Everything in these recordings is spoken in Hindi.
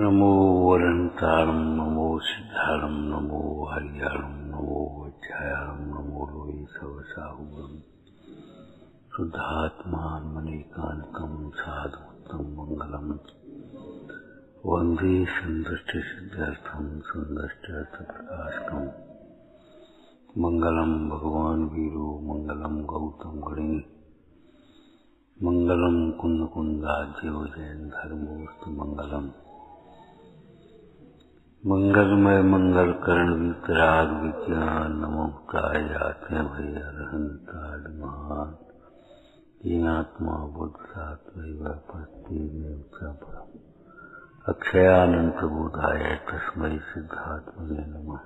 नमो वरन्तारं नमो सिद्धारं नमो हरियाणं नमो वज्रायणं नमो लोहि सवसाहुरं शुद्धात्मानमनेकान्तं साधुत्तं मंगलम् वन्दे सन्दृष्टिसिद्ध्यर्थं सुन्दष्टर्थप्रकाशकम् मंगलम भगवान वीरो मंगलम गौतम गणेश मंगलम कुंद कुंदाज्यो जैन धर्मोस्तु मंगलम मंगलमय मंगल करण वितराग विज्ञान नमोक्ताय जाते भय अरहंताद महान जीनात्मा बुद्धात्मैव परम अक्षयानंत बोधाय तस्मै सिद्धात्मने नमः।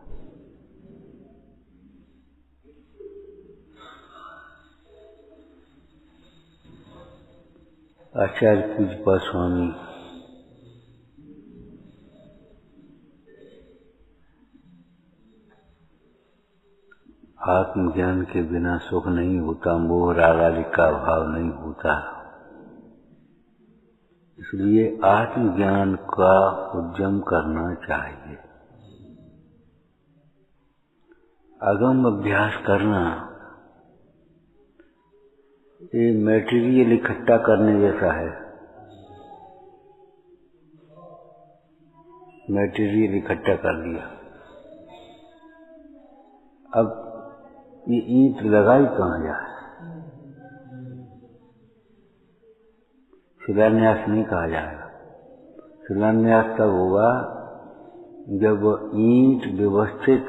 आचार्य पूज्यपा स्वामी आत्मज्ञान के बिना सुख नहीं होता, मोह राग आदि का अभाव नहीं होता। इसलिए आत्मज्ञान का उद्यम करना चाहिए। अगम अभ्यास करना ये मटेरियल इकट्ठा करने जैसा है। मटेरियल इकट्ठा कर लिया, अब ये ईंट लगाई कहाँ जाए? शिलान्यास नहीं कहा जाएगा। शिलान्यास तब होगा जब ईंट व्यवस्थित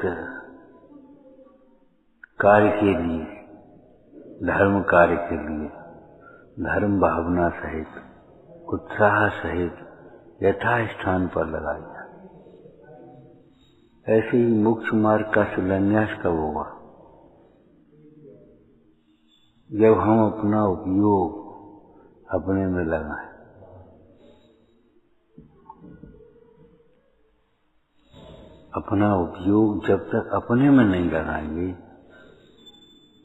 कार्य के लिए, धर्म कार्य के लिए, धर्म भावना सहित, उत्साह सहित यथा स्थान पर लगाई जाए। ऐसे ही मोक्ष मार्ग का शिलान्यास कब होगा? जब हम अपना उपयोग अपने में लगाएं। अपना उपयोग जब तक अपने में नहीं लगाएंगे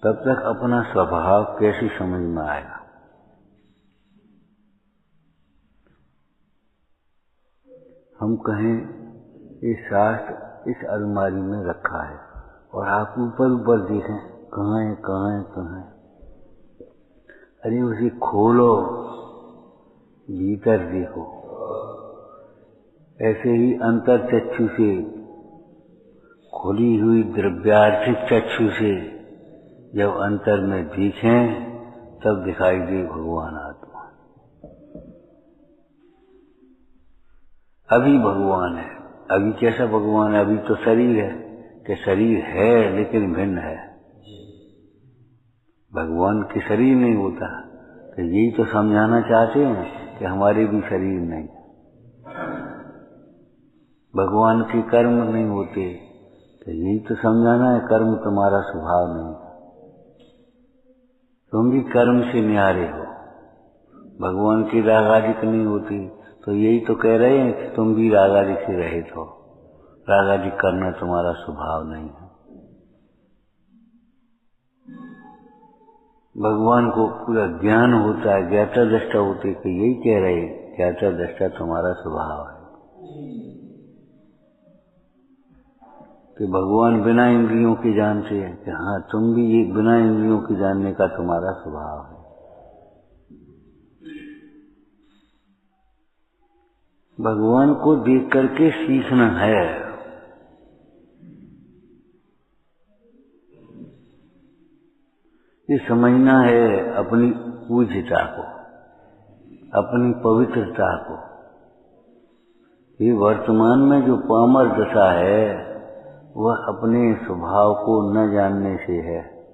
तब तक अपना स्वभाव कैसे समझ में आएगा? हम कहें ये शास्त्र इस अलमारी में रखा है और आप ऊपर ऊपर देखें कहाँ है, कहाँ है, कहाँ है। अरे उसे खोलो, भीतर देखो। ऐसे ही अंतर चक्षु से, खुली हुई द्रव्यार्थिक चक्षु से जब अंतर में देखें तब दिखाई दे भगवान आत्मा। अभी भगवान है। अभी कैसा भगवान है? अभी तो शरीर है कि शरीर है लेकिन भिन्न है। भगवान के शरीर नहीं होता तो यही तो समझाना चाहते हैं कि हमारे भी शरीर नहीं। भगवान के कर्म नहीं होते तो यही तो समझाना है कर्म तुम्हारा स्वभाव नहीं। तुम भी कर्म से न्यारे हो। भगवान की रागादिक नहीं होती तो यही तो कह रहे हैं कि तुम भी रागादिक से रहित हो। रागादिक करना तुम्हारा स्वभाव नहीं है। भगवान को पूरा ज्ञान होता है, ज्ञाता दृष्टा होती कि यही कह रहे हैं ज्ञाता दृष्टा तुम्हारा स्वभाव है। कि भगवान बिना इंद्रियों के जानते हैं कि हाँ तुम भी ये बिना इंद्रियों के जानने का तुम्हारा स्वभाव है। भगवान को देख करके सीखना है। ये समझना है अपनी पूज्यता को, अपनी पवित्रता को। ये वर्तमान में जो पामर दशा है वह अपने स्वभाव को न जानने से है।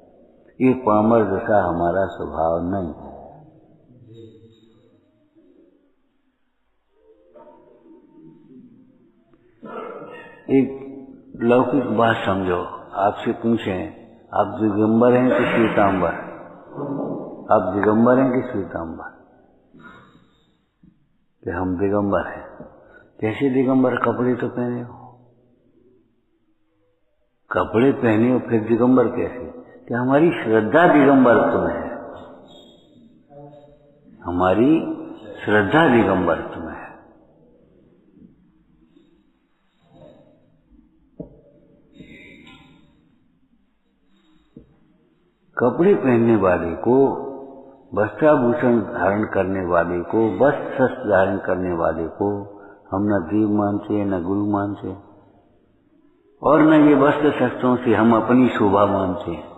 ये पामर दशा हमारा स्वभाव नहीं है। एक लौकिक बात समझो। आपसे पूछें आप दिगंबर हैं कि श्वेतांबर? आप दिगंबर हैं कि श्वेतांबर? कि हम दिगंबर हैं। कैसे दिगंबर? कपड़े तो पहने हो, कपड़े पहने हो फिर दिगंबर कैसे? कि हमारी श्रद्धा दिगंबरत्व में है। हमारी श्रद्धा दिगंबरत्व में है। कपड़े पहनने वाले को, वस्त्राभूषण धारण करने वाले को, वस्त्र शस्त्र धारण करने वाले को हम न देव मानते हैं, न गुरु मानते हैं, और न ये वस्त्र शस्त्रों से हम अपनी शोभा मानते हैं।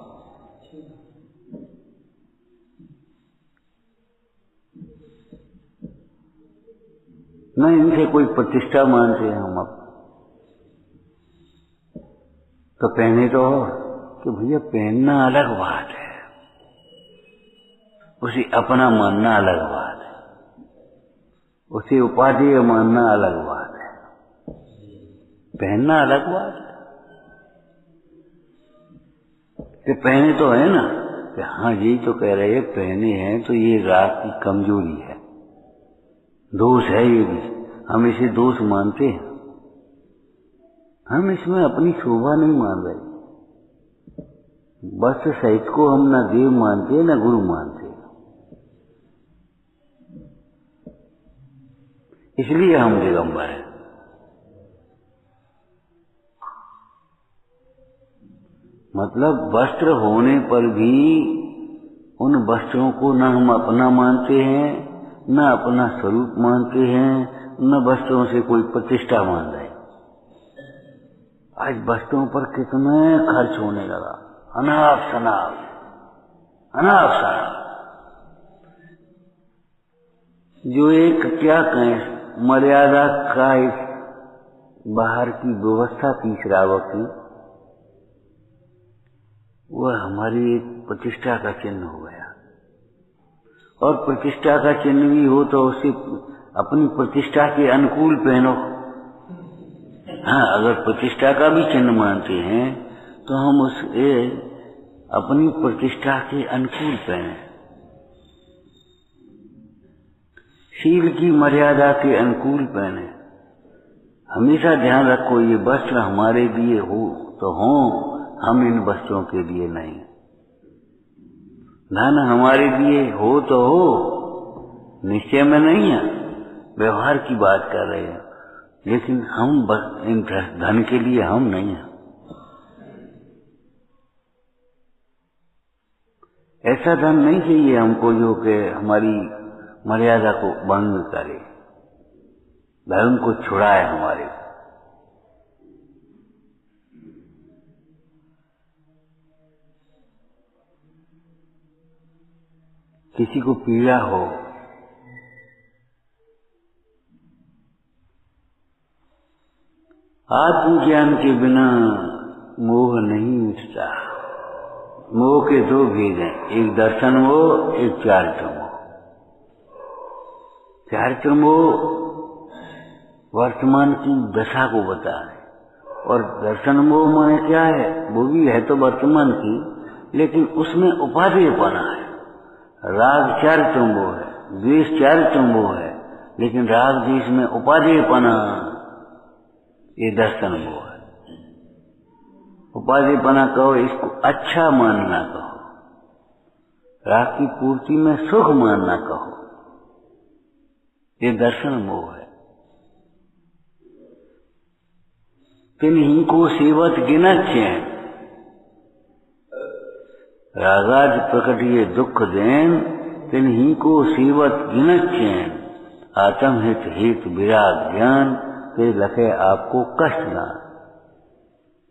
न इनसे कोई प्रतिष्ठा मानते हैं हम अब। तो पहने तो और कि भैया पहनना अलग बात है, उसे अपना मानना अलग बात है, उसे उपाधेय मानना अलग बात है, पहनना अलग बात है। कि पहने तो है ना कि हाँ यही तो कह रहे हैं, पहने हैं तो ये राग की कमजोरी है, दोष है, ये भी हम इसे दोष मानते हैं। हम इसमें अपनी शोभा नहीं मान रहे। वस्त्र सहित को हम न देव मानते न गुरु मानते, इसलिए हम दिगंबर हैं। मतलब वस्त्र होने पर भी उन वस्त्रों को न हम अपना मानते हैं, न अपना स्वरूप मानते हैं, न वस्त्रों से कोई प्रतिष्ठा मान रहे। आज वस्त्रों पर कितना खर्च होने लगा, अनाप शनाप, अनाप शनाप। जो एक क्या कहें मर्यादा का इस बाहर की व्यवस्था थी श्रावक की, वह हमारी एक प्रतिष्ठा का चिन्ह हो गया। और प्रतिष्ठा का चिन्ह भी हो तो उसे अपनी प्रतिष्ठा के अनुकूल पहनो। हाँ, अगर प्रतिष्ठा का भी चिन्ह मानते हैं तो हम उसे अपनी प्रतिष्ठा के अनुकूल पहने, शील की मर्यादा के अनुकूल पहने। हमेशा ध्यान रखो, ये वस्त्र हमारे लिए हो तो हो, हम इन वस्त्रों के लिए नहीं। धन हमारे लिए हो तो हो, निश्चय में नहीं है, व्यवहार की बात कर रहे हैं, लेकिन हम इन धन के लिए हम नहीं हैं। ऐसा धन नहीं चाहिए हमको जो कि हमारी मर्यादा को भंग करे, धर्म को छुड़ाए हमारे। किसी को पीड़ा हो, आत्मज्ञान के बिना मोह नहीं मिटता। मोह के दो भेद हैं, एक दर्शन मोह, एक चारित्र मोह। चारित्र मोह वर्तमान की दशा को बता है, और दर्शन मोह माने क्या है, वो भी है तो वर्तमान की, लेकिन उसमें उपादेयपना है। राग चारित्र मोह है, द्वेष चारित्र मोह है, लेकिन राग द्वेष में उपादेयपना, ये दर्शन मोह है। उपाधिपना कहो, इसको अच्छा मानना कहो, राग की पूर्ति में सुख मानना कहो, ये दर्शन मोह है। तिन्हीं को सेवत गिनत चैन, रागाज प्रकट ये दुख देन, तिन्हीं को सेवत गिनत चैन, आत्म हित हित विराग ज्ञान, ते लखे आपको कष्ट ना।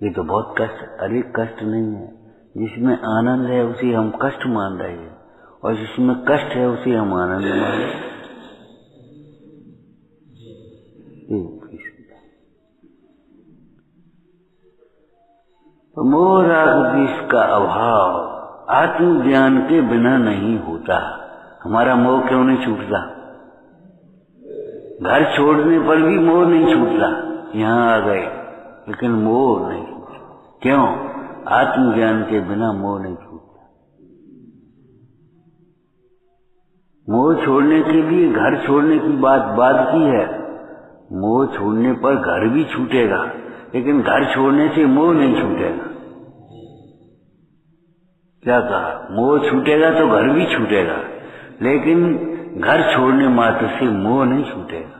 ये तो बहुत कष्ट, अरे कष्ट नहीं है, जिसमें आनंद है उसे हम कष्ट मान रहे हैं, और जिसमें कष्ट है उसे हम आनंद मान रहे हैं। तो मोह राग द्वेष का अभाव आत्मज्ञान के बिना नहीं होता। हमारा मोह क्यों नहीं छूटता? घर छोड़ने पर भी मोह नहीं छूटता, यहाँ आ गए लेकिन मोह नहीं छूटता। क्यों? आत्मज्ञान के बिना मोह नहीं छूटता। मोह छोड़ने के लिए घर छोड़ने की बात बाद की है। मोह छोड़ने पर घर भी छूटेगा, लेकिन घर छोड़ने से मोह नहीं छूटेगा। क्या कहा? मोह छूटेगा तो घर भी छूटेगा, लेकिन घर छोड़ने मात्र से मोह नहीं छूटेगा।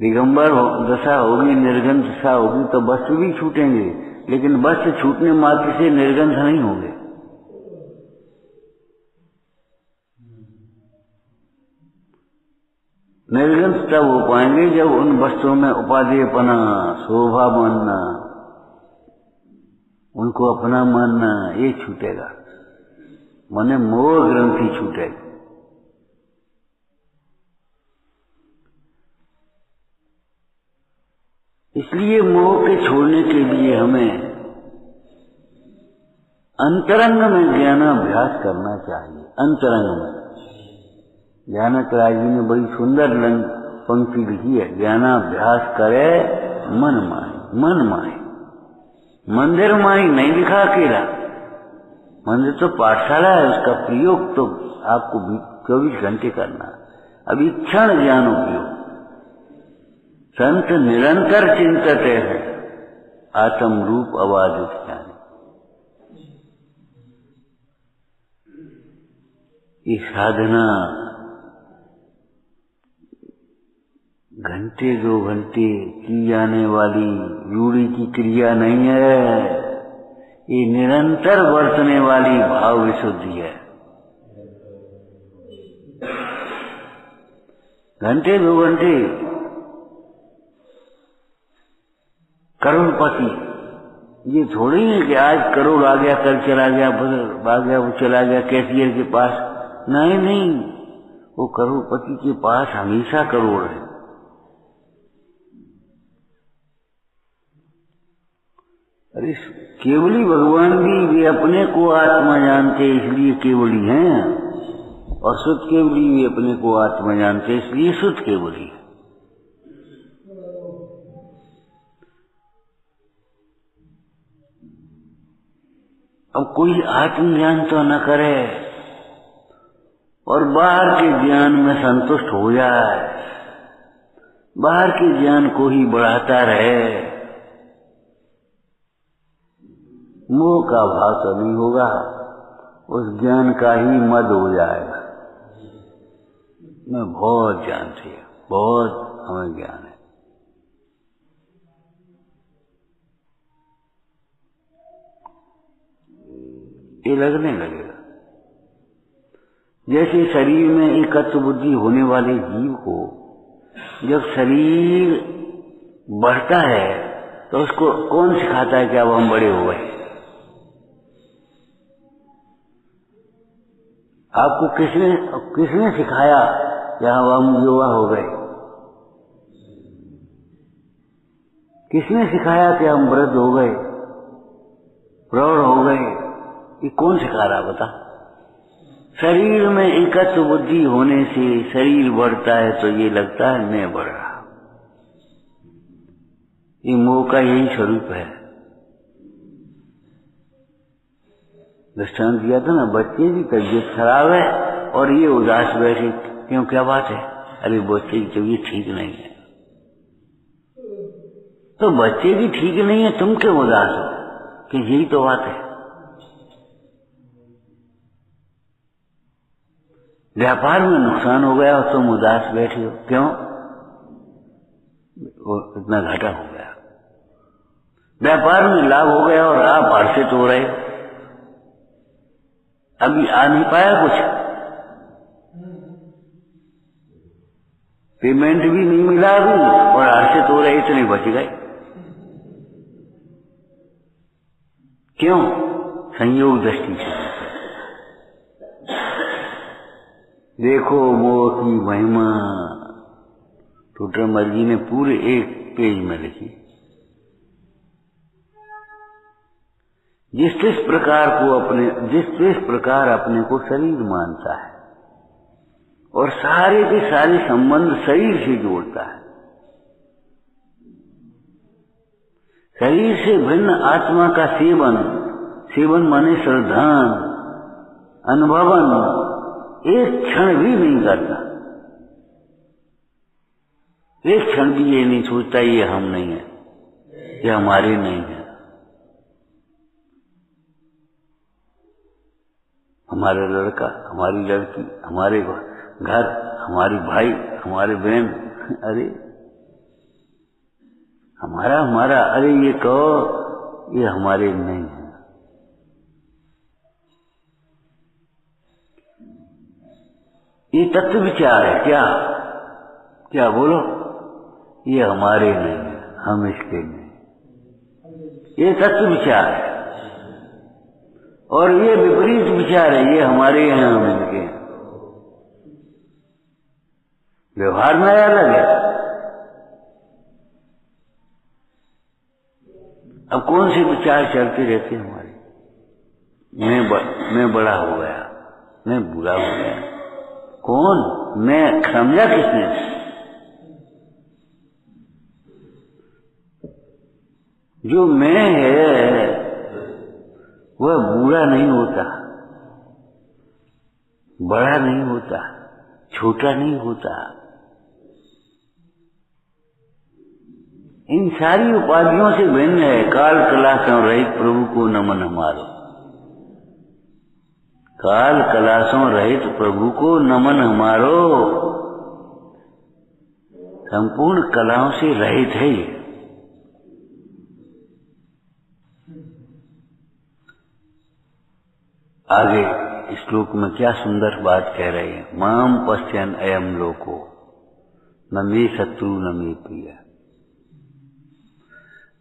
दिगंबर दशा होगी, निर्गन दशा होगी तो वस्त्र भी छूटेंगे, लेकिन बस से छूटने मात्र से निर्गंध नहीं होंगे। निर्गंध तब हो पाएंगे जब उन वस्तुओं में उपादेयपना, शोभा मानना, उनको अपना मानना ये छूटेगा, माने मोह ग्रंथि छूटेगी। इसलिए मोह के छोड़ने के लिए हमें अंतरंग में ज्ञानाभ्यास करना चाहिए। अंतरंग में ज्ञानकराय जी ने बड़ी सुंदर पंक्ति लिखी है, ज्ञानाभ्यास करे मन माए। मन माए, मंदिर माई नहीं लिखा अकेला, मंदिर तो पाठशाला है, उसका प्रयोग तो आपको 24 घंटे करना है। अभी क्षण ज्ञान उपयोग, संत निरंतर चिंतते हैं आत्म रूप अबाधित ज्ञान। ये साधना घंटे 2 घंटे की जाने वाली रूढ़ी की क्रिया नहीं है, ये निरंतर बरतने वाली भाव विशुद्धि है। घंटे 2 घंटे करोड़पति, ये थोड़ी है कि आज करोड़ आ गया, कल चला गया, भाग गया, वो चला गया कैशियर के पास। नहीं नहीं, वो करोड़पति के पास हमेशा करोड़ है। अरे केवली भगवान भी वे अपने को आत्मा जानते इसलिए केवली हैं, और शुद्ध केवली भी अपने को आत्मा जानते इसलिए शुद्ध केवली है। अब कोई आत्मज्ञान तो न करे और बाहर के ज्ञान में संतुष्ट हो जाए, बाहर के ज्ञान को ही बढ़ाता रहे, मोह का भाव तो नहीं होगा, उस ज्ञान का ही मद हो जाएगा। मैं बहुत जानती है, बहुत हमें ज्ञान है। ये लगने लगेगा जैसे शरीर में एकत्व बुद्धि होने वाले जीव को जब शरीर बढ़ता है तो उसको कौन सिखाता है कि अब हम बड़े हो गए? आपको किसने सिखाया कि अब हम युवा हो गए? किसने सिखाया कि हम वृद्ध हो गए, प्रौढ़ हो गए? ये कौन सिखा रहा बता? शरीर में एकत्व बुद्धि होने से शरीर बढ़ता है तो ये लगता है मैं बढ़ रहा। ये मोह का यही स्वरूप है। दृष्टांत दिया था ना, बच्चे की तबीयत खराब है और ये उदास बैठे, क्यों, क्या बात है? अरे बच्चे की तबीयत ठीक नहीं है। तो बच्चे की ठीक नहीं है, तुम क्यों उदास हो? कि यही तो बात है। व्यापार में नुकसान हो गया और तुम उदास बैठे हो, क्यों? वो इतना घाटा हो गया। व्यापार में लाभ हो गया और आप हर्षित हो रहे, अभी आ नहीं पाया कुछ, पेमेंट भी नहीं मिला अभी और हर्षित हो रहे, इतने बच गए। क्यों? संयोग दृष्टि से। देखो मोह की महिमा टोटरमल जी ने पूरे एक पेज में लिखी। जिस प्रकार अपने को शरीर मानता है और सारे के सारे संबंध शरीर से जोड़ता है, शरीर से भिन्न आत्मा का सेवन माने श्रद्धान, अनुभवन एक क्षण भी नहीं करता। एक क्षण भी ये नहीं सोचता ये हम नहीं है, ये हमारे नहीं है। हमारा लड़का, हमारी लड़की, हमारे घर, हमारी भाई, हमारे बहन, अरे हमारा, अरे ये कहो ये हमारे नहीं है। ये तत्व विचार है क्या? क्या बोलो? ये हमारे नहीं है, हम इसके नहीं। ये तत्व विचार है और ये विपरीत विचार है, ये हमारे हैं, हम इनके हैं। व्यवहार में अलग है। अब कौन से विचार चलते रहते हैं हमारे? मैं बड़ा हो गया, मैं बुरा हो गया। कौन? मैं समझा किसने? जो मैं है वह बुरा नहीं होता, बड़ा नहीं होता, छोटा नहीं होता। इन सारी उपाधियों से भिन्न है। काल कला संरहित प्रभु को नमन हमारो। काल कलासों रहित प्रभु को नमन हमारो। संपूर्ण कलाओं से रहित है ये। आगे श्लोक में क्या सुंदर बात कह रहे हैं। माम पश्यन् अयम लोको न मे शत्रु न मे प्रिय।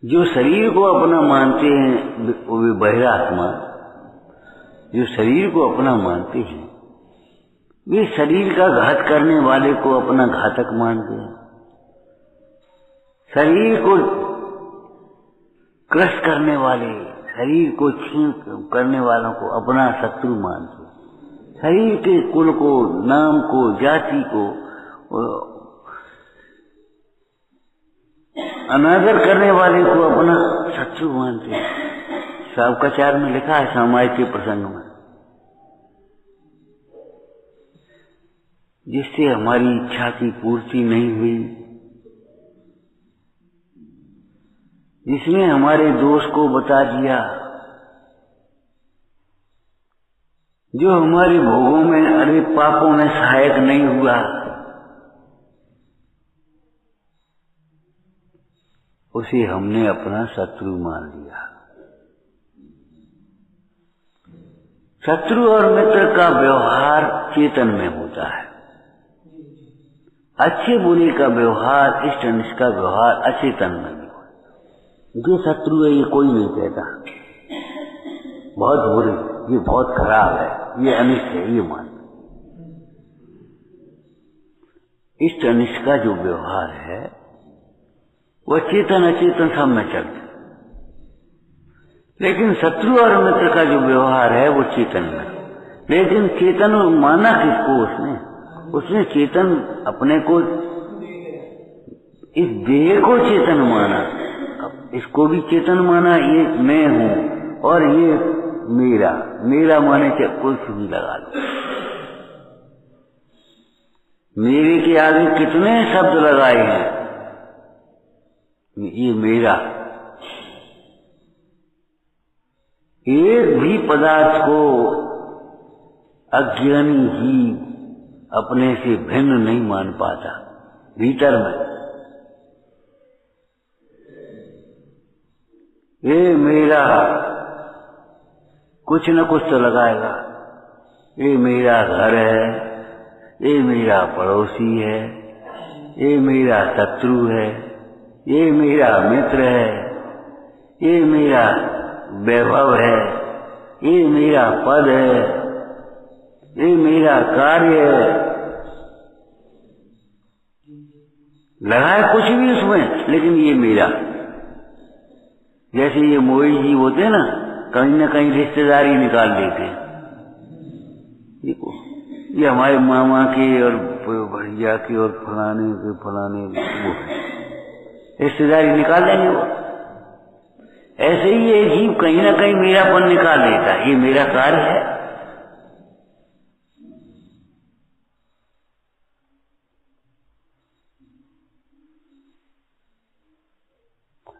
जो शरीर को अपना मानते हैं वे बहिरात्मा, जो शरीर को अपना मानते हैं वे शरीर का घात करने वाले को अपना घातक मानते हैं। शरीर को क्रश करने वाले, शरीर को छीन करने वालों को अपना शत्रु मानते हैं। शरीर के कुल को, नाम को, जाति को अनादर करने वाले को अपना शत्रु मानते हैं। शावकाचार्य में लिखा है सामायिक के प्रसंग में, जिससे हमारी इच्छा की पूर्ति नहीं हुई, जिसने हमारे दोष को बता दिया, जो हमारे भोगों में, अरे पापों में सहायक नहीं हुआ, उसे हमने अपना शत्रु मान लिया। शत्रु और मित्र का व्यवहार चेतन में होता है। अच्छे बुरे का व्यवहार, इष्ट अनिष्ट का व्यवहार अचेतन में भी होता है। जो शत्रु है ये कोई नहीं कहता बहुत बुरे, ये बहुत खराब है, ये अनिष्ट है, ये मान। इष्ट अनिष्ट का जो व्यवहार है वह चेतन अचेतन सब में चलता है। लेकिन शत्रु और मित्र का जो व्यवहार है वो चेतन में। लेकिन चेतन माना किसको? उसने चेतन अपने को, इस देह को चेतन माना, इसको भी चेतन माना। ये मैं हूं और ये मेरा, मेरा माने के कुछ भी लगा लो। मेरे के आगे कितने शब्द लगाए हैं। ये मेरा, एक भी पदार्थ को अज्ञानी ही अपने से भिन्न नहीं मान पाता। भीतर में ये मेरा कुछ न कुछ तो लगाएगा। ये मेरा घर है, ये मेरा पड़ोसी है, ये मेरा शत्रु है, ये मेरा मित्र है, ये मेरा वैभव है, ये मेरा पद है, ये मेरा कार्य है। लगाए कुछ भी उसमें, लेकिन ये मेरा। जैसे ये मोई जी होते हैं ना, कहीं न कहीं रिश्तेदारी निकाल देते हैं। देखो ये हमारे मामा के और भैया के और फलाने के फलाने वो रिश्तेदारी निकाल देंगे वो। ऐसे ही ये जीव कहीं ना कहीं मेरापन निकाल देता है। ये मेरा कार्य है।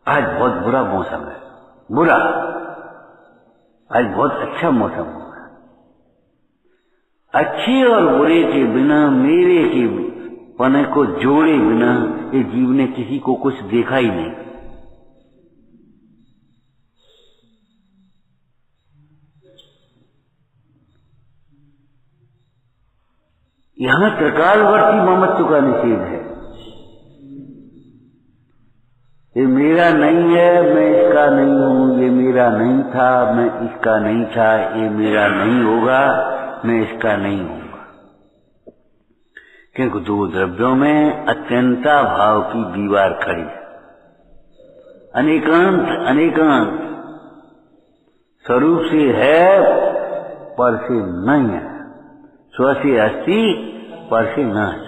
आज बहुत बुरा मौसम है, बुरा। आज बहुत अच्छा मौसम होगा। अच्छे और बुरे के बिना, मेरे के पने को जोड़े बिना ये जीव ने किसी को कुछ देखा ही नहीं। यहां त्रिकालवर्ती ममत्व का निषेध है। ये मेरा नहीं है, मैं इसका नहीं हूं, ये मेरा नहीं था, मैं इसका नहीं था, ये मेरा नहीं होगा, मैं इसका नहीं हूंगा। क्योंकि दो द्रव्यों में अत्यंता भाव की दीवार खड़ी है। अनेकांत स्वरूप से है, पर से नहीं है। स्व से अस्ति, पर से न अस्ति।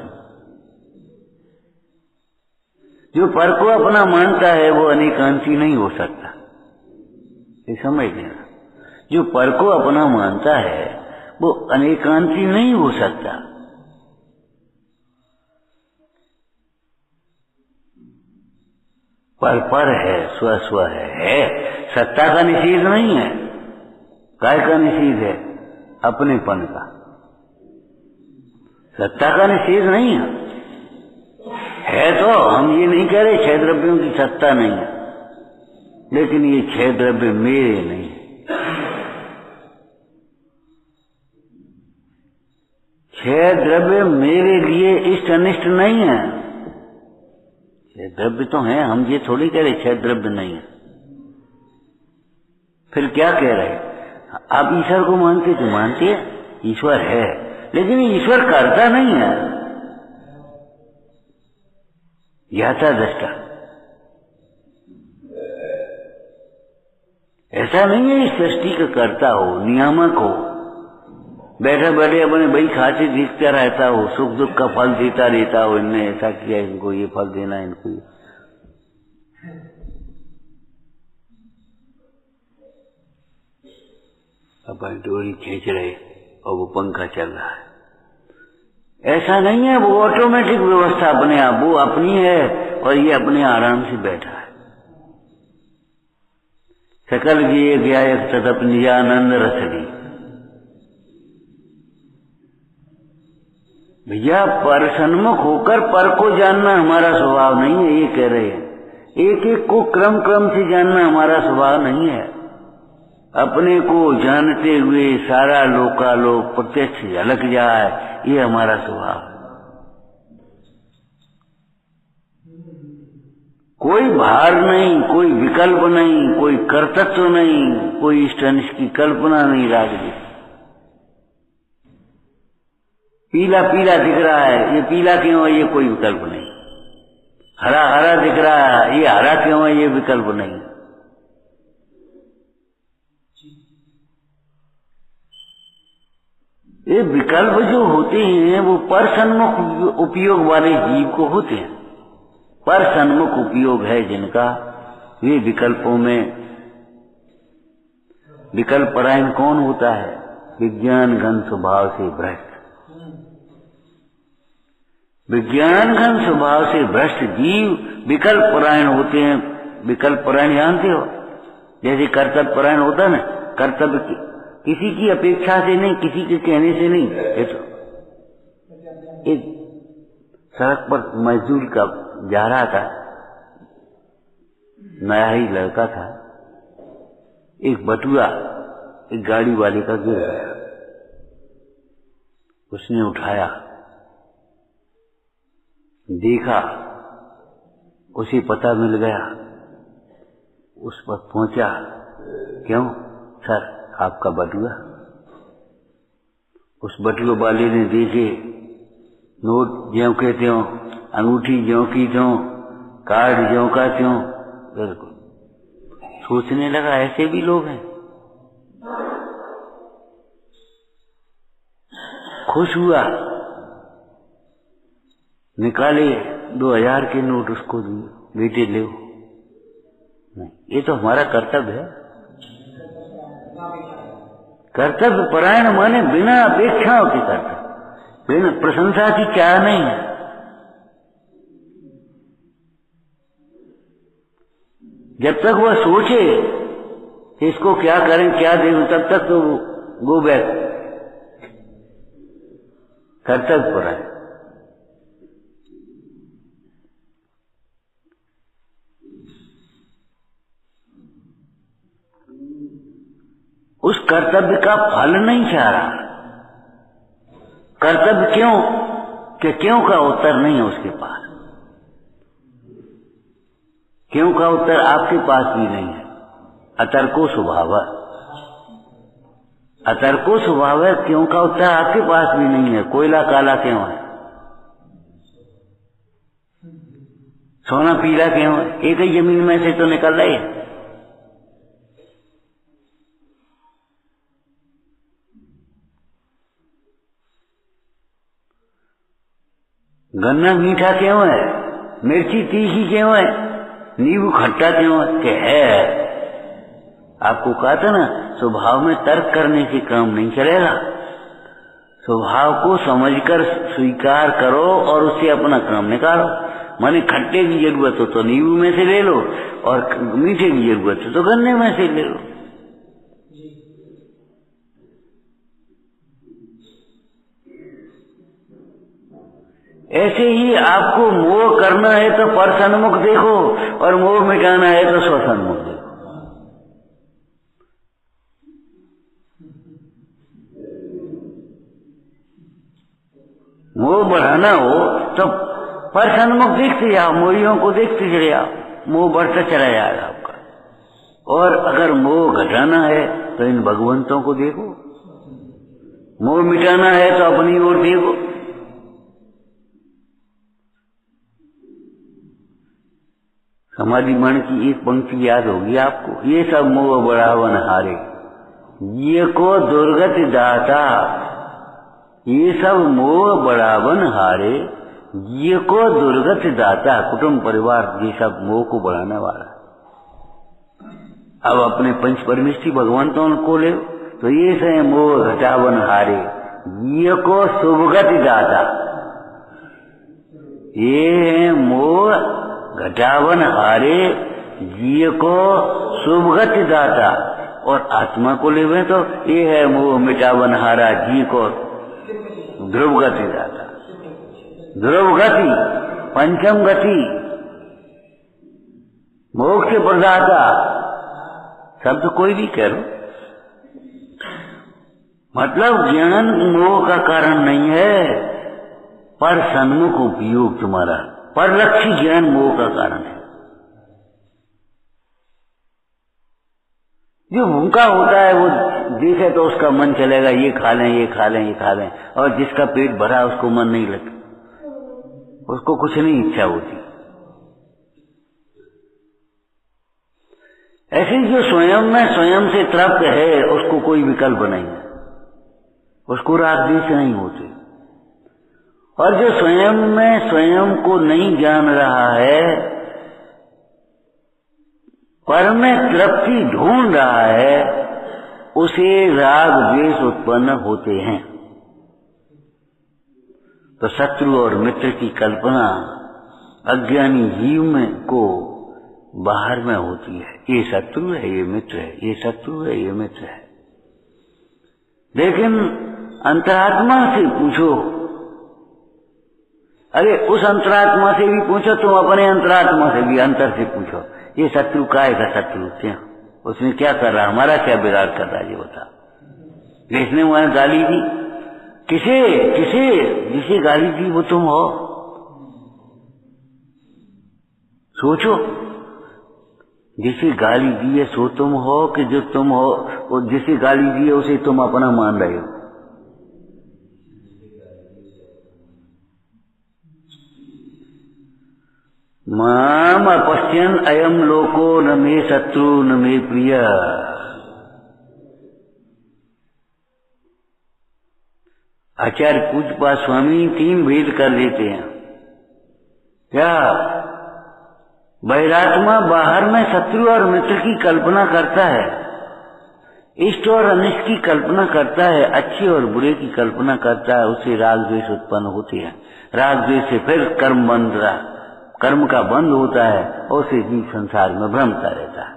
जो पर को अपना मानता है वो अनेकांती नहीं हो सकता, ये समझ लेना। जो पर को अपना मानता है वो अनेकांती नहीं हो सकता। पर है, स्व स्व है। सत्ता का निषेध नहीं है। काय का निषेध है? अपनेपन का। सत्ता का निषेध नहीं है तो हम ये नहीं कह रहे छह द्रव्यों की सत्ता नहीं है, लेकिन ये छह द्रव्य मेरे नहीं। छह द्रव्य मेरे लिए इष्ट अनिष्ट नहीं है। छह द्रव्य तो हैं, हम ये थोड़ी कह रहे छह द्रव्य नहीं है। फिर क्या कह रहे? आप ईश्वर को मानते तो मानते हैं, ईश्वर है, लेकिन ईश्वर करता नहीं है, ज्ञाता दृष्टा। ऐसा नहीं है इस सृष्टि का कर्ता हो, नियामक हो, बैठे बैठे अपने भाई खाते देखता रहता हो, सुख दुख का फल देता रहता हो। इनने ऐसा किया, इनको ये फल देना, इनको अपन डोरी खींच रहे और वो पंखा चल रहा है। ऐसा नहीं है, वो ऑटोमेटिक व्यवस्था अपने आप, वो अपनी है और ये अपने आराम से बैठा है। सकल जिए गायक तदप निजानंद रसली। भैया पर सन्मुख होकर पर को जानना हमारा स्वभाव नहीं है, ये कह रहे हैं। एक एक को क्रम क्रम से जानना हमारा स्वभाव नहीं है। अपने को जानते हुए सारा लोकालोक प्रत्यक्ष झलक जाए, ये हमारा स्वभाव है। कोई भार नहीं, कोई विकल्प नहीं, कोई कर्तृत्व नहीं, कोई इष्ट अनिष्ट की कल्पना नहीं राजनीति। पीला पीला दिख रहा है, ये पीला क्यों है, ये कोई विकल्प नहीं। हरा हरा दिख रहा है, ये हरा क्यों है, ये विकल्प नहीं। ये विकल्प जो होते हैं वो पर सन्मुख उपयोग वाले जीव को होते हैं। पर सन्मुख उपयोग है जिनका, वे विकल्पों में विकल्प परायण कौन होता है? विज्ञान घन स्वभाव से भ्रष्ट। विज्ञान घन स्वभाव से भ्रष्ट जीव विकल्प परायण होते हैं। विकल्प परायण जानते हो? जैसे कर्तव्य परायण होता है ना, कर्तव्य किसी की अपेक्षा से नहीं, किसी के कहने से नहीं। एक सड़क पर मजदूर का जा रहा था, नया ही लड़का था, एक बटुआ एक गाड़ी वाले का गिर गया। उसने उठाया, देखा, उसे पता मिल गया, उस पर पहुंचा। क्यों सर, आपका बटुआ? उस बटुआ वाले ने देखे, नोट ज्यों के त्यों, अंगूठी ज्यों की त्यों, कार्ड ज्यों का त्यों। बिल्कुल सोचने लगा ऐसे भी लोग हैं। खुश हुआ, निकाले 2000 के नोट, उसको दिए, बेटे ले। ये तो हमारा कर्तव्य है। कर्तव्य परायण माने बिना अपेक्षाओं के कर्तव्य, बिना प्रशंसा की चाह नहीं है। जब तक वह सोचे कि इसको क्या करें, क्या दें, तब तक तो गो बैक। कर्तव्य परायण। उस कर्तव्य का फल नहीं चाह रहा। कर्तव्य क्यों? कि क्यों का उत्तर नहीं है उसके पास। क्यों का उत्तर आपके पास भी नहीं है। अतर्को स्वभाव, अतर्को स्वभाव है, क्यों का उत्तर आपके पास भी नहीं है। कोयला काला क्यों है, सोना पीला क्यों है, एक ही जमीन में से तो निकल रही है। गन्ना मीठा क्यों है, मिर्ची तीखी क्यों है, नींबू खट्टा क्यों है, कि है। आपको कहा था ना, स्वभाव में तर्क करने से काम नहीं चलेगा। स्वभाव को समझकर स्वीकार करो और उससे अपना काम निकालो। माने खट्टे की जरूरत हो तो नींबू में से ले लो, और मीठे की जरूरत हो तो गन्ने में से ले लो। ऐसे ही आपको मोह करना है तो परसन्मुख देखो, और मोह मिटाना है तो स्वसन्मुख देखो। मोह बढ़ाना हो तो परसन्मुख देखते जाओ, मोहियों को देखते चले जाओ, मोह बढ़ता चला जाएगा आपका। और अगर मोह घटाना है तो इन भगवंतों को देखो, मोह मिटाना है तो अपनी ओर देखो। समाधि मन की एक पंक्ति याद होगी आपको, ये सब मोह बढ़ावन हारे, ये को दुर्गति दाता। ये सब मोह बढ़ावन हारे, ये को दुर्गति दाता। कुटुंब परिवार ये सब मोह को बढ़ाने वाला। अब अपने पंच परमेष्ठी भगवंतों को ले तो ये से मोह घटावन हारे, ये को शुभगति दाता। ये मोह घटावन हारे, ये को शुभगति दाता। और आत्मा को लेवे तो ये है मोह मिटावन हारा, जी को ध्रुव गति दाता। ध्रुव गति, पंचम गति, मोक्ष प्रदाता। शब्द कोई भी कह लो, मतलब ज्ञान मोह का कारण नहीं है, पर सन्मुख उपयोग तुम्हारा, परलक्षी ज्ञान मोह का कारण है। जो भूखा होता है वो देखे तो उसका मन चलेगा, ये खा लें, ये खा लें, ये खा लें। और जिसका पेट भरा उसको मन नहीं लगता, उसको कुछ नहीं इच्छा होती। ऐसे जो स्वयं में स्वयं से तृप्त है उसको कोई विकल्प नहीं है, उसको राग द्वेष नहीं होते। और जो स्वयं में स्वयं को नहीं जान रहा है, पर में तृप्ति ढूंढ रहा है, उसे राग द्वेष उत्पन्न होते हैं। तो शत्रु और मित्र की कल्पना अज्ञानी जीव में को बाहर में होती है। ये शत्रु है, ये मित्र है, ये शत्रु है, ये मित्र है। लेकिन अंतरात्मा से पूछो, अरे उस अंतरात्मा से भी पूछो, तुम अपने अंतरात्मा से भी अंतर से पूछो, ये शत्रु काय का शत्रु क्या, उसने क्या कर रहा, हमारा क्या बिगाड़ कर रहा है, ये बता। जिसने वहां गाली दी, किसे किसे जिसे गाली दी वो तुम हो। सोचो, जिसे गाली दी है सो तुम हो, कि जो तुम हो वो जिसे गाली दी है उसे तुम अपना मान रहे हो। माम अपश्यन अयम लोको न मे शत्रु न मे प्रिय। आचार्य पूज्यपाद स्वामी तीन भेद कर देते हैं। क्या बहिरात्मा बाहर में शत्रु और मित्र की कल्पना करता है, इष्ट और अनिष्ट की कल्पना करता है, अच्छे और बुरे की कल्पना करता है, उससे राग द्वेष उत्पन्न होते हैं। राग द्वेष से फिर कर्म का बंद होता है और उसे जीव संसार में भ्रमता रहता है।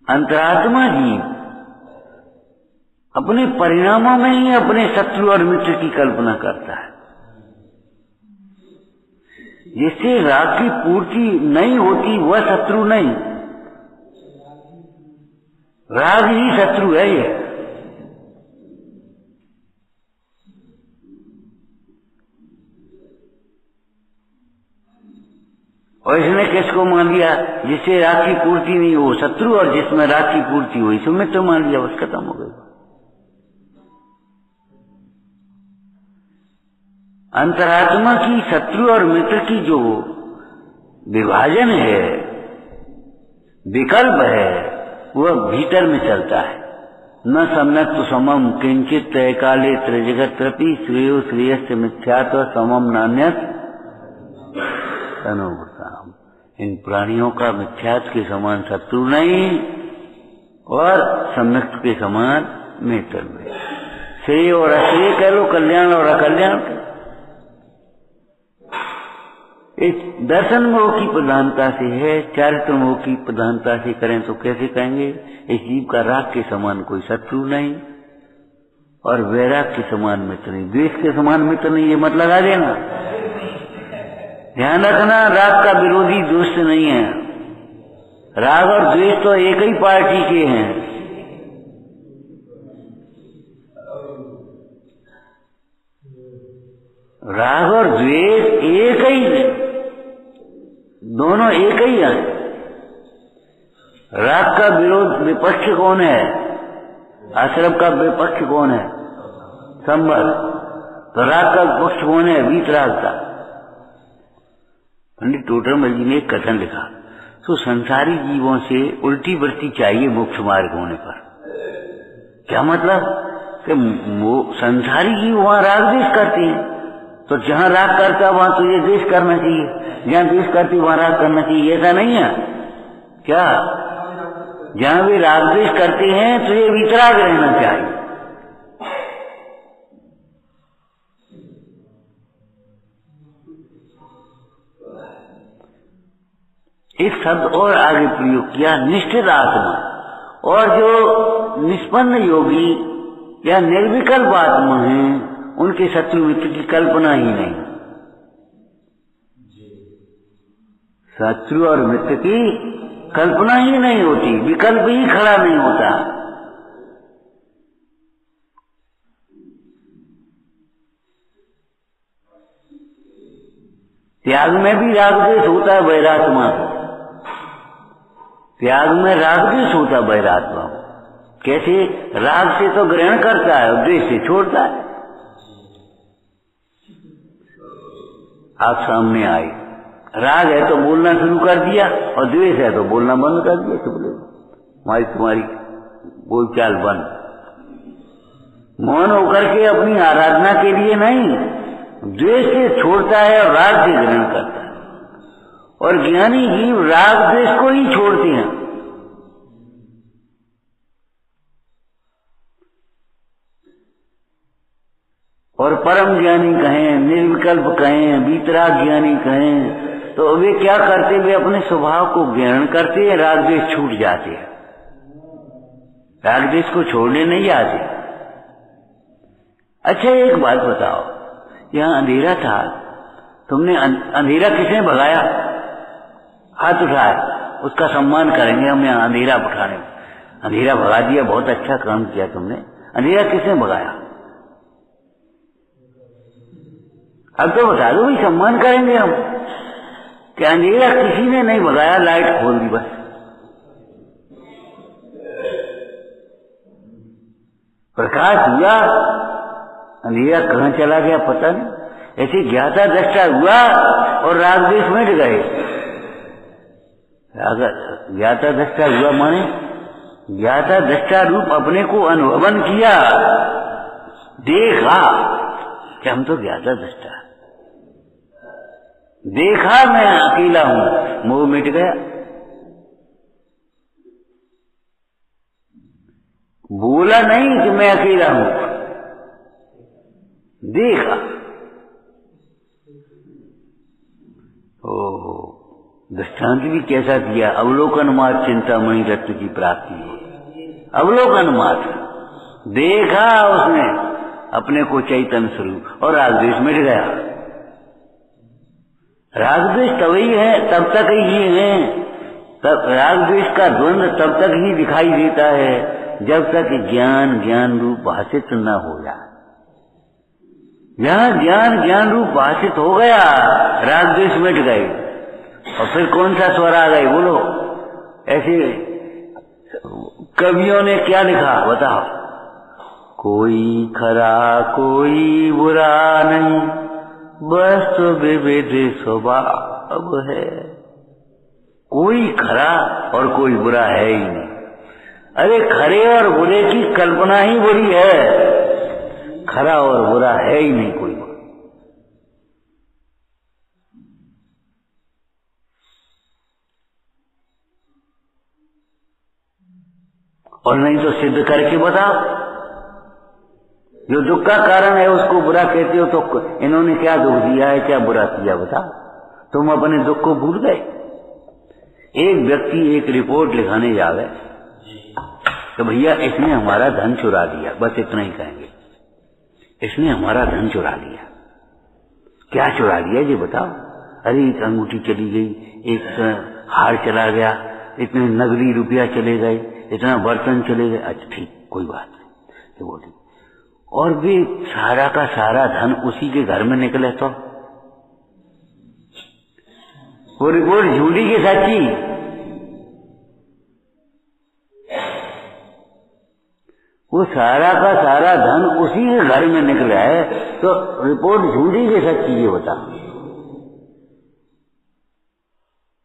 अंतरात्मा जीव अपने परिणामों में ही अपने शत्रु और मित्र की कल्पना करता है। जिससे राग की पूर्ति नहीं होती वह शत्रु नहीं, राग ही शत्रु है। ये और इसने किसको मान लिया? जिससे राग की पूर्ति नहीं हो शत्रु, और जिसमें राग की पूर्ति हुई सो मित्र मान लिया, बस खत्म हो गई। अंतरात्मा की शत्रु और मित्र की जो विभाजन है, विकल्प है, वह भीतर में चलता है। न सम्यक् समम किंचित काले त्रिजगत प्रति श्रेयो श्रेयस्य मिथ्यात्व समम नान्यत तनोभूताम। इन प्राणियों का मिथ्यात्व के समान शत्रु नहीं और सम्यक् के समान मित्र नहीं। श्रेय और अश्रेय कह लो, कल्याण और अकल्याण। इस दर्शन मोह की प्रधानता से है, चारित्र मोह की प्रधानता से करें तो कैसे कहेंगे? इस जीव का राग के समान कोई शत्रु नहीं और वैराग के समान मित्र नहीं, द्वेष के समान मित्र नहीं। ये मत लगा देना, ध्यान रखना, राग का विरोधी दोस्त नहीं है। राग और द्वेष तो एक ही पार्टी के हैं। राग और द्वेष एक ही, दोनों एक ही हैं। राग का विरोध विपक्ष कौन है? आश्रम का विपक्ष कौन है? संबल। तो राग का विपक्ष कौन है? वीतराग का। पंडित टोडरमल जी ने एक कथन लिखा, तो संसारी जीवों से उल्टी वृत्ति चाहिए मोक्ष मार्ग होने पर। क्या मतलब? कि संसारी जीव वहां राग द्वेष करते हैं, तो जहां राग करता वहां तो ये द्वेष करना चाहिए, जहां द्वेष करती वहां राग करना चाहिए। ऐसा नहीं है क्या? जहां भी राग द्वेष करते हैं तो ये वितराग रहना चाहिए। इस शब्द और आगे प्रयोग किया, निष्ठित आत्मा। और जो निष्पन्न योगी या निर्विकल्प आत्मा है, उनके शत्रु मित्र की कल्पना ही नहीं। शत्रु और मित्र की कल्पना ही नहीं होती, विकल्प ही खड़ा नहीं होता। त्याग में भी राग द्वेष होता है वैरात्मा को, त्याग में राग द्वेष होता है वैरात्मा को। कैसे? राग से तो ग्रहण करता है और द्वेष से छोड़ता है। आप सामने आए, राग है तो बोलना शुरू कर दिया और द्वेष है तो बोलना बंद कर दिया। चुप ले, तुम्हारी बोलचाल बंद। मौन होकर के अपनी आराधना के लिए नहीं, द्वेष से छोड़ता है और राग से ग्रहण करता है। और ज्ञानी जीव राग द्वेष को ही छोड़ते हैं। और परम ज्ञानी कहें, निर्विकल्प कहें, वीतराग ज्ञानी कहें, तो वे क्या करते? वे अपने स्वभाव को ग्रहण करते हैं, राग द्वेष छूट जाते हैं, राग द्वेष को छोड़ने नहीं आते। अच्छा एक बात बताओ, यहाँ अंधेरा था, तुमने अंधेरा किसने भगाया? हाथ उठाया, उसका सम्मान करेंगे हम यहाँ अंधेरा उठाने। अंधेरा भगा दिया, बहुत अच्छा काम किया तुमने। अंधेरा किसने भगाया? अब तो बता दो भाई, सम्मान करेंगे हम कि अंधेरा किसी ने नहीं भगाया, लाइट खोल दी बस। प्रकाश हुआ, अंधेरा कहाँ चला गया पता नहीं। ऐसे ज्ञाता दृष्टा हुआ और राग द्वेष मिट गए। ज्ञाता दृष्टा हुआ माने ज्ञाता दृष्टा रूप अपने को अनुभवन किया, देखा कि हम तो ज्ञाता दृष्टा, देखा मैं अकेला हूं, मोह मिट गया। बोला नहीं कि मैं अकेला हूं, देखा। ओहो, दृष्टांत भी कैसा दिया? अवलोकन मात्र चिंतामणि रत्न की प्राप्ति है। अवलोकन मात्र देखा उसने अपने को चैतन्य स्वरूप, और राग द्वेष मिट गया। राग द्वेष तभी है, तब तक ही है, तब राग द्वेष का द्वंद्व तब तक ही दिखाई देता है जब तक ज्ञान रूप भाषित न हो जाए। जहाँ ज्ञान रूप भाषित हो गया, राग द्वेष मिट गए। और फिर कौन सा स्वर आ गई बोलो? ऐसे कवियों ने क्या लिखा बताओ? कोई खरा कोई बुरा नहीं, बस तो विविध स्वभाव है। कोई खरा और कोई बुरा है ही नहीं। अरे खरे और बुरे की कल्पना ही बुरी है, खरा और बुरा है ही नहीं कोई। और नहीं तो सिद्ध करके बताओ। जो दुख का कारण है उसको बुरा कहते हो, तो इन्होंने क्या दुख दिया है, क्या बुरा किया बताओ? तुम अपने दुख को भूल गए। एक व्यक्ति एक रिपोर्ट लिखाने जावे तो भैया इसने हमारा धन चुरा लिया, बस इतना ही कहेंगे, इसने हमारा धन चुरा लिया। क्या चुरा लिया ये बताओ? अरे एक अंगूठी चली गई, एक हार चला गया, इतने नगदी रुपया चले गए, इतना बर्तन चले गए। अच्छा ठीक, कोई बात नहीं, ये बोली। और भी सारा का सारा धन उसी के घर में निकले तो वो रिपोर्ट झूठी की सच्ची? वो सारा का सारा धन उसी के घर में निकला है, तो रिपोर्ट झूठी की सच्ची ये बता।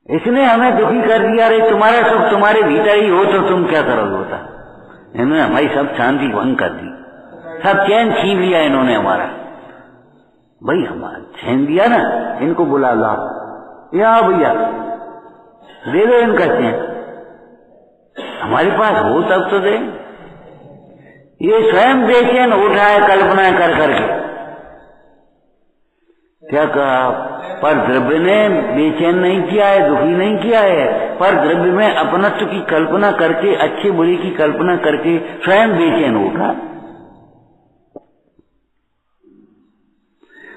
इसने हमें दुखी कर दिया। अरे तुम्हारा सुख तुम्हारे भीतर ही हो तो तुम क्या करोगे बता? इन्होंने हमारी सब शांति भंग कर दी, सब चैन छीन लिया इन्होंने हमारा। भाई हमारा चैन दिया ना, इनको बुला लो, या भैया दे दो इनका चैन, हमारे पास हो तब तो दे। ये स्वयं बेचैन उठा है कल्पना कर करके। क्या कहा? पर द्रव्य ने बेचैन नहीं किया है, दुखी नहीं किया है, पर द्रव्य में अपनत्व की कल्पना करके, अच्छे बुरे की कल्पना करके स्वयं बेचैन उठा।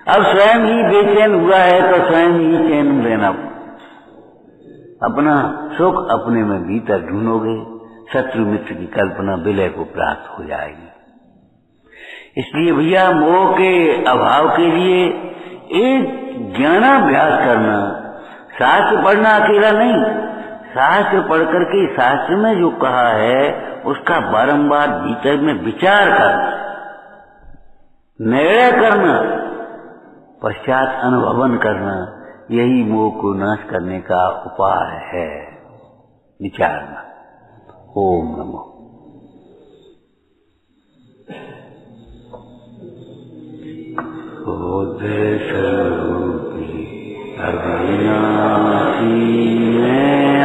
अब स्वयं ही बेचैन हुआ है तो स्वयं ही चैन लेना। अपना सुख अपने में भीतर ढूंढोगे, शत्रु मित्र की कल्पना विलय को प्राप्त हो जाएगी। इसलिए भैया मोह के अभाव के लिए एक ज्ञानाभ्यास करना, शास्त्र पढ़ना अकेला नहीं, शास्त्र पढ़ करके शास्त्र में जो कहा है उसका बारंबार भीतर में विचार करना, निर्णय करना, पश्चात अनुभवन करना, यही मोह को नाश करने का उपाय है। विचारना। ओम नमो। स्वरूपी अविनाशी में